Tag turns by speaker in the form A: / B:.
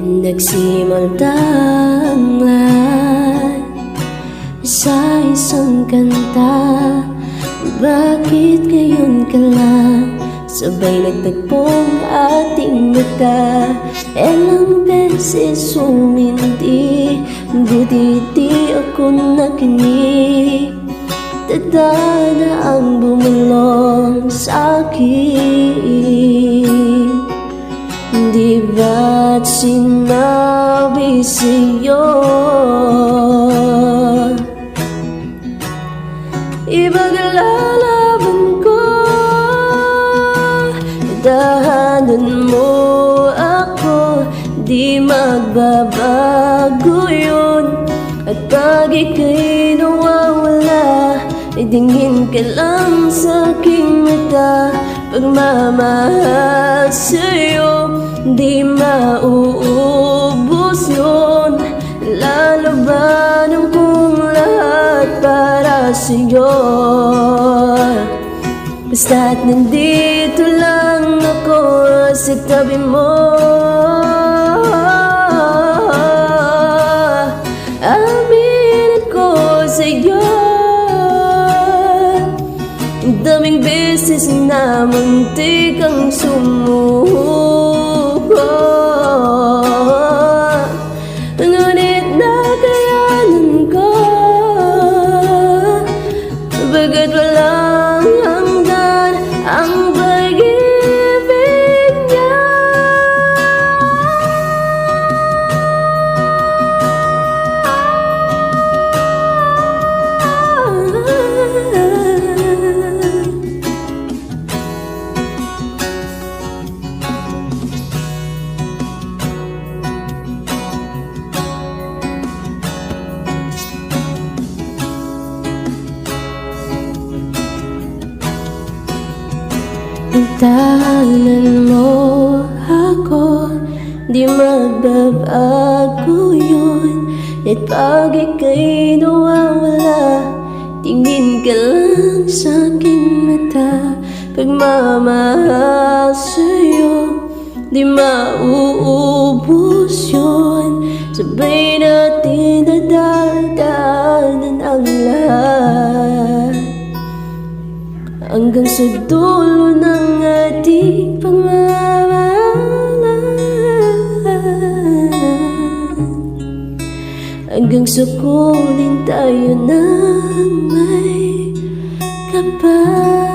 A: Nagsimantangan sa isang kanta. Bakit ngayon ka lang sabay nagtagpong ating mata? Ilang beses umindi, buti di ako nakinig. Tadhana ang bumulong sa'kin. Di ba't sinabi sa'yo ipaglalaban ko? Dahanan mo ako, di magbabago yun. At pag ika'y nawawala, tingin ka lang sa aking mata. Pagmamahal sa'yo, di mauubos yun. Lalabanan kong lahat para sa'yo. Basta't nandito lang ako sa tabi mo. Aminin ko sa'yo, daming beses na muntik kang sumuko. Ngunit nakayanan ko, bagat walang hanggan ang pag-ibig niya. Tahanan mo ako, di magbabago yun. At pag ika'y nawawala, tingin ka lang sa aking mata. Pagmamahal sa'yo, di mauubos yun. Sabay natin dadaanan ang lahat hanggang sa dulo ng ating pagmamahalan. Hanggang sa kulin tayo ng may kapal.